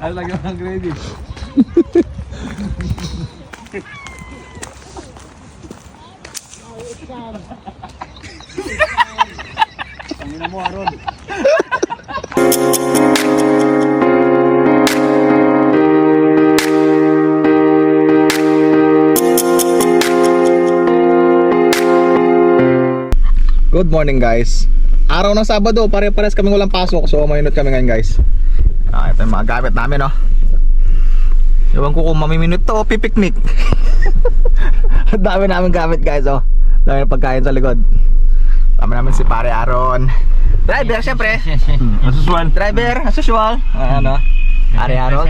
Ano lagyan ng gravy? Tangina mo, Aron. Good morning guys. Araw ng Sabado, pare-pares kami walang pasok. So maminut kami ngayon guys. Ito yung mga gamit namin, no. Ewan ko kung mamiminut to o pipiknik. Dami namin gamit guys, oh. Dami na pagkain sa likod. Dami namin si pare Aaron. Driver syempre. As usual. Driver as usual. Ano? Pare Aaron.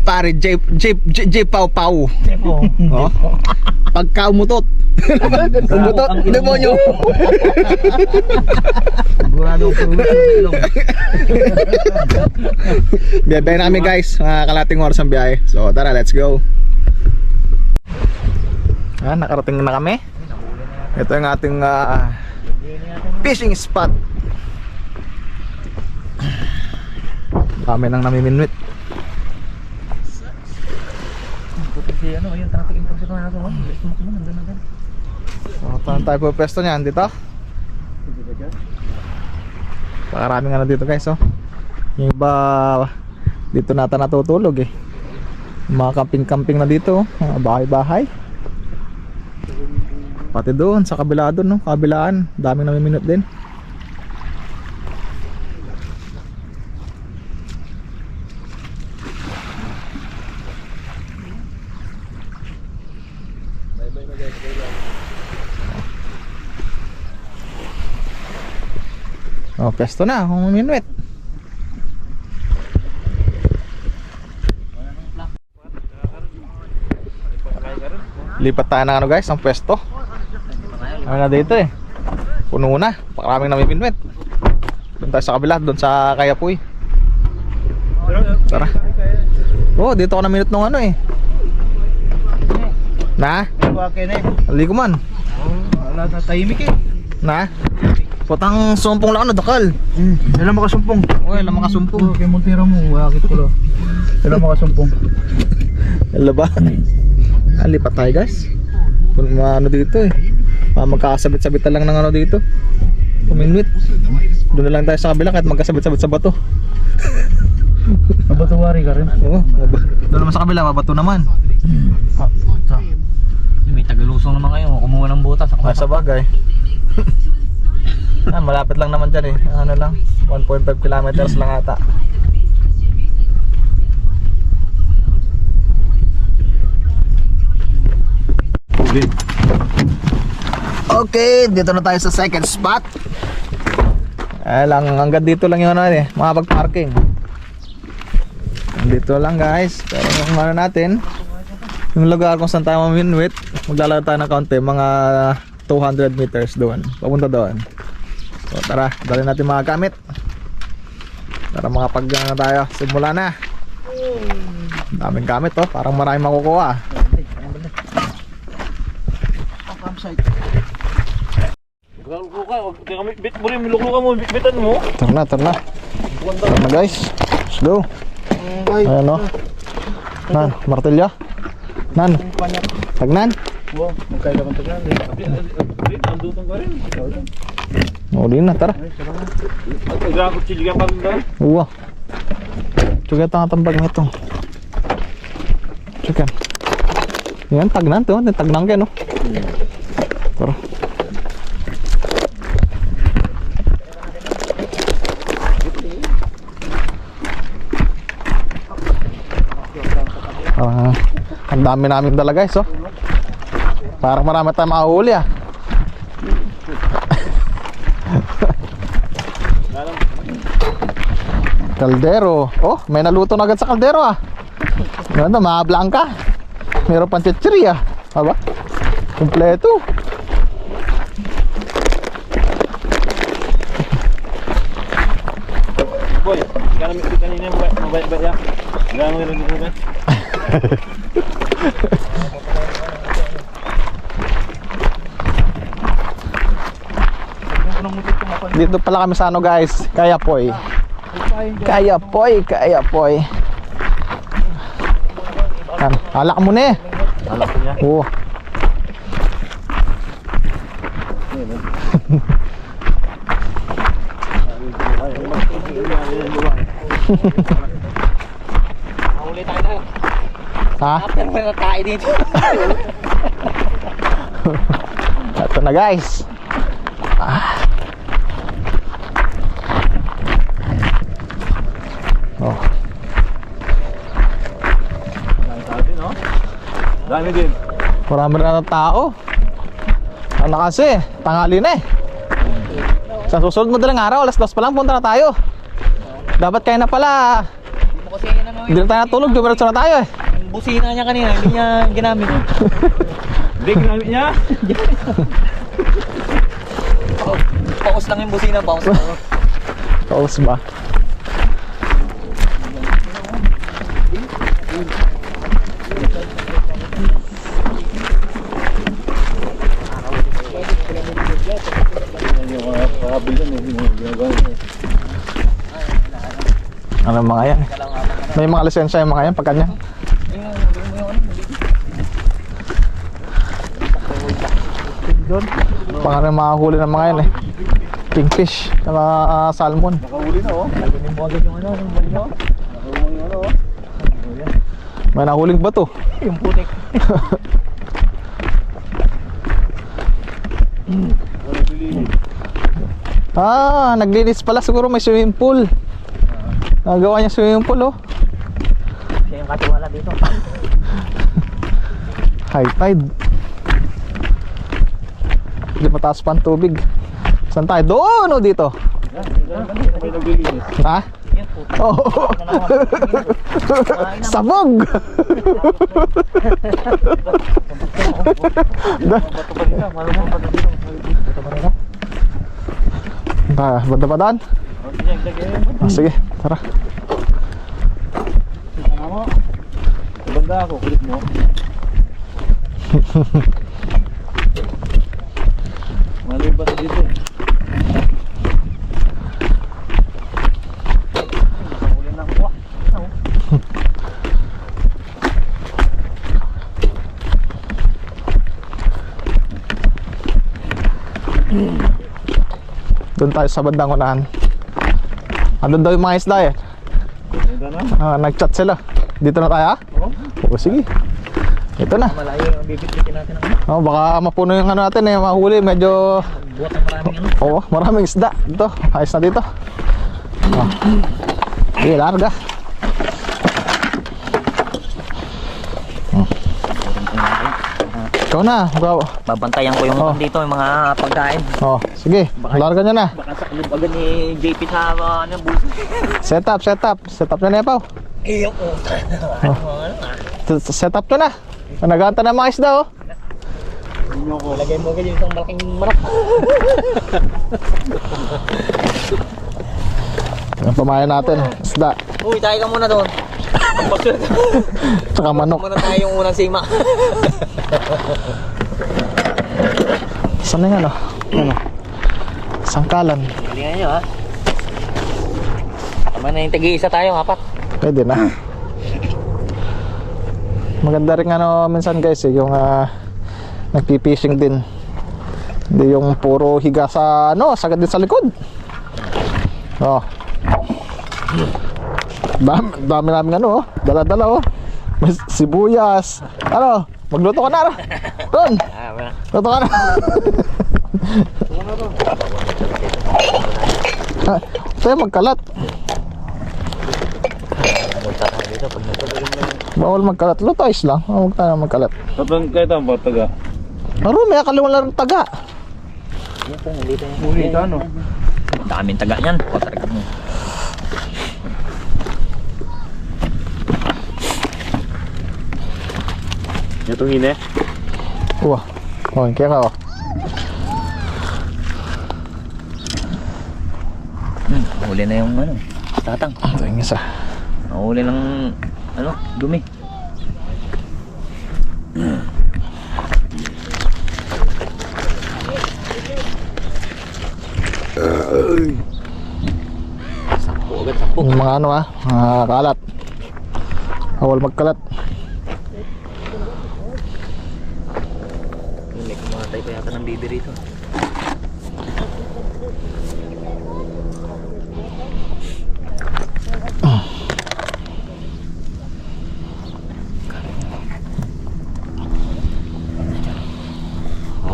Pare J Pau Pau. Oh. Pagka umutot. Umutot, demonyo. Sigurado ko ilong. Biyahe namin guys, mga kalating oras ang biyahe. So tara, let's go. Nakarating na kami. Ito yung ating fishing spot. Kami nang namiminwit. Si ano, yung traffic enforcer na ako. Saan tayo po pwesto niyan? Dito? Pakaraming ano dito guys, oh. Yung iba dito nata natutulog eh. Mga camping-camping na dito, mga bahay-bahay. Pati doon sa kabila doon, no? Kabilaan, daming namiminut din. Oh, pesto na, kung minuit. Lipat tayo ng ano guys, ang pwesto. Ano na dito eh. Puno na, maraming namiminwit. Doon tayo sa kabila, doon sa Kayapoy. Tara. Oh, dito ako na minute nung ano eh. Na? Ali ko man. Wala na tahimik eh. Na? Potang sumpong lang ano, dakal. Ilan makasumpong? Uy, ilang makasumpong. Kay Montero mo, wakit ko lang. Ilan makasumpong? Alam ba? Lipat tayo guys. Kung ano dito eh. Magkakasabit-sabit lang ng ano dito. Puminwit. Doon na lang tayo sa kabila kahit magkasabit-sabit sa bato. Mabatuwari ka rin? Oo, doon naman sa kabila, mabato naman. May tagalusong naman kayo, kumuha ng butas. Nasa bagay. Malapit lang naman dyan eh. Ano lang, 1.5 kilometers lang ata. Okay, dito na tayo sa second spot. Lang, hanggang dito lang yung ano eh, makapag-parking. Dito lang guys. Pero yung ano natin, yung lugar kung saan tayo maminwit, maglalaro tayo ng kaunti, mga 200 meters doon, papunta doon. So tara, dali natin mga gamit para makapag na tayo, simula na. Daming gamit oh, parang maraming makukuha. Tara na guys, let's go. Ayan o, nan, martilyo. Nan, tagnan. Uli na, tara. Uwa. Juga tanga tambag na ito. Cikan. Yan, tagnan to. Tagnan kayo, no? Tara. Ang dami namin dala guys, oh. Parang marami tayong makahuli ah. Kaldero. Oh, may naluto na agad sa kaldero ah. Ganda, mga blanca. Meron pang chichiri ah. Aba, kompleto. Boy, kanina mabait-bait yan. Gano'n meron dito ka? Dito pala kami sa ano guys, Kayapoy. Kayapoy. Yan. Alak mo na eh. Alak ko niya. Oo. Mahuli tayo na. Ha? After mo na tayo dito. Ito na guys. Oh. Dami din. Marami na ng tao. Ano kasi, tanghali na eh. Sa susunod mo dalang araw, alas 2 pa lang, punta na tayo. Dapat kaya na pala. Hindi mo kasi yan ano Hindi na tayo natulog, dumiretso na tayo eh. yung busina niya kanina, hindi niya ginamit. Hindi, ginamit niya. Paus lang yung busina, paus lang. Paus ba? Yung mga kabilan eh. Yung ginagawa niya. Ano mga yan? May mga lisensya yung mga yan pag kanya. Baka na makahuli ng mga yan eh. Kingfish, saka salmon. Nakahuli na oh. Hindi mo agad yung ano, yung banyo. Nakahuli yung ano oh. May nahuling bato. Yung putik. Walang piliin. Naglinis pala siguro may swimming pool. Nagawa niya swimming pool oh. Siya yung katiwala dito. High tide. Hindi mataas pa ang tubig. Saan tayo? Doon o dito? May naglilinis. Ha? Yan, putik. Oh. Sabog! Bato pa nila. Malang mga bato dito. Bato pa nila. Banda pa daan? Sige, tara. Ano mo? Banda ako, kulit mo. Maling bato dito eh. Nakahuli na ako. Doon tayo sa bandang unahan. Andun daw yung mga isda eh. Ito na. Nag-chat sila. Dito na tayo ha? Oo. Oo, sige. Ito na. Malayo yung bibit-bitin natin ang ano. Baka mapuno yung ano natin eh. Mahuli, medyo... Buhat ng maraming ano. Oo, maraming isda. Dito, ayos na dito. Sige, larga. Ikaw na. Babantayan ko yung Oh. dito, yung mga pagkain. Sige, larga nyo na. Baka sa kalub agad ni JP sa ano, buso. Set up. Set up na Nepaw. Iyo ko. Set up na. Naganta na mga isda oh. Lagay mo agad yung isang malaking manok. Ang pamayan natin, isda. Uy, tayo ka muna doon. Tsaka manok. Muna tayo yung unang sima. Saan na yan oh? Ano? Sangkalan. Galingan nyo ha. Tama na yung tagi-isa tayo, apat. Pwede na. Maganda rin ano minsan guys eh, yung nagpipishing din. Hindi yung puro higa sa ano, sagad din sa likod. Oh. Dami namin ano oh, dala-dala oh. May sibuyas. Ano? Magluto ka na ro. Ron. Luto ka na. Tayo magkalat. Bawal magkalat. Luto ayos lang. Huwag tayo magkalat. Tapos kayo tama ba taga? Maro, may akaliwan lang ng taga. Yan po, nandito yung Huli ka ano? daming taga niyan. Pagkarikat mo. Itong hine? Oh, kaya ka oh. Huli na yung ano, tatang. Ito yung isa. Huli ng ano, dumi. Sakpo agad, sakpo. Yung mga ano mga kalat. Bawal magkalat. Patay pa yata ng bibi rito.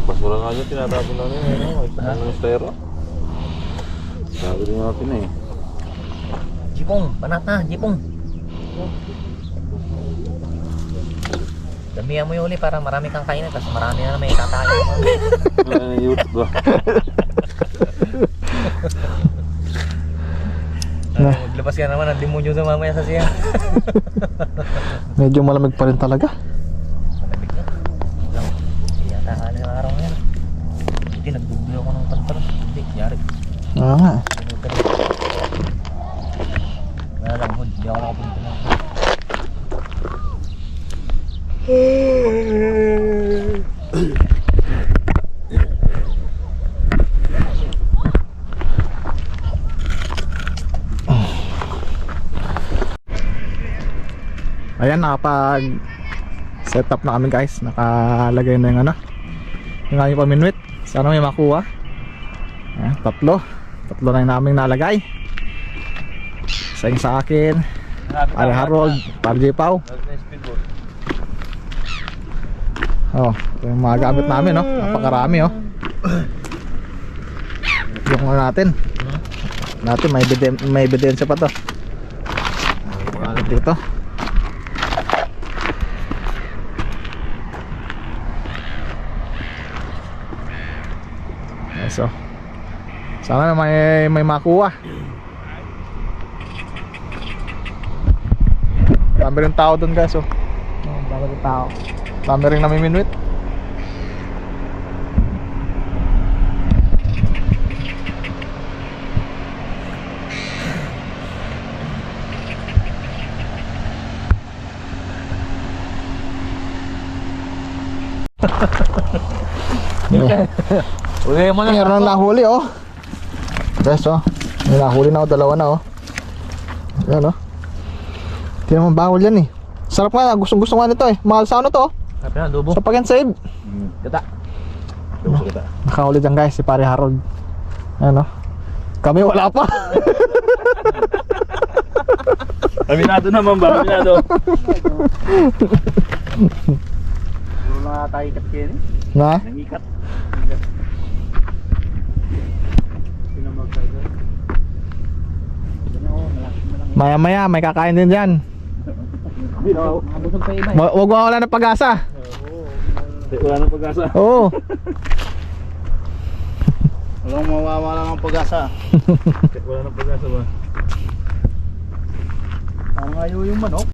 Pas wala nga dyan, tinatapon lang yun. Ano yung stero? Sabi rin natin eh. Jipong, panat na, Jipong. Damihan mo yung uli para marami kang kainin, tapos marami na may kakain. Wala na yung YouTube ba? Maglabas ka naman ng demonyo sa mamaya sa siya. Medyo malamig pa rin talaga. Malamig na. Hindi yata ano yung araw ngayon. Hindi, nagbubuyo ako ng pantalon. Hindi, yari. Oo nga. Nalalamhod, hindi ako nakapunta na. Ayan, nakapag set up na kami guys. Nakalagay na yung ano, yung aming paminwit. Sana may makuha. Ayan, tatlo na yung naming nalagay. Isa yung sa akin, Pare Harold, Pare J. Pau. Oh, ito yung mga gamit namin, no? Napakarami, oh. Yung ano natin may ebidensya pa to. Dito. So, sana may makuha. Dami rin tao doon guys, oh. Dami rin tao. Dami rin namiminwit. Uli mo na. Meron na nahuli, oh. Guys, oh. May nahuli na, oh. Dalawa na, oh. Ayan, oh. Hindi naman bawal yan, eh. Sarap nga, gusto nga nito, eh. Mahal sa ano to, oh. Sabi na, adobo. Sa Pag and Save. Kata. Kita. Nakahuli dyan guys, si Pare Harold. Ayan, oh. Kami wala pa. Aminado naman ba? Aminado. Puro na tayo ikat kayo eh. Na? Nangikat. Maya-maya, may kakain din dyan. Mabusog pa iba eh. Huwag mawala ng pag-asa. Wala nang pag-asa. Oo. Walang mawawala ng pag-asa. Wala nang pag-asa ba? Ang ayaw yung manok.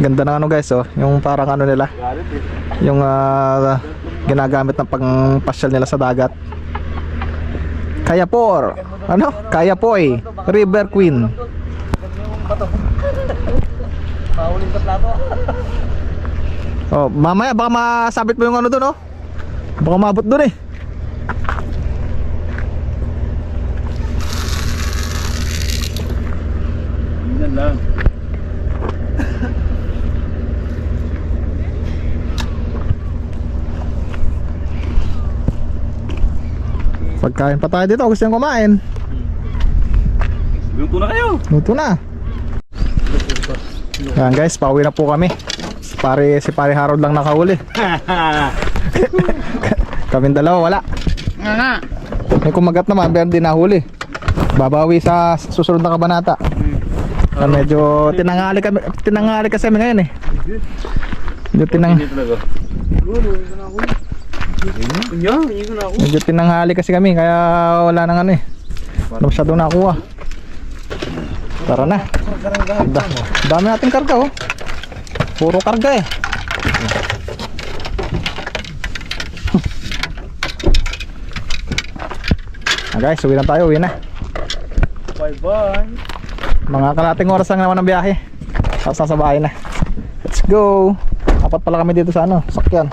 Ganda ng ano guys, oh. Yung parang ano nila, Galit eh. yung ginagamit ng pangpasyal nila sa dagat. Kayapor. Ano? Kayapoy. River Queen. Mahulin sa plato. Oh, mamaya baka masabit mo yung ano doon, oh. Baka mabot doon, eh. Yan lang. Pagkain pa tayo dito, gusto nyo kumain. Luto na kayo. Luto na. Yan guys, pauwi na po kami. Si Pare Harold lang nakahuli. Kaming dalawa wala. May kumagat naman, pero di nahuli. Babawi sa susunod na kabanata. Medyo tinangali kasi kami ngayon, eh. Medyo tinanghali kasi kami, kaya wala nang ano, eh. Wala masyadong nakuha. Tara na. Dami nating karga, oh. Puro karga, eh. Guys, uwi na tayo, uwi na. Bye bye. Mga kalating oras lang naman ang biyahe. Tapos nasa bahay na. Let's go. Apat pala kami dito sa ano, sakyan.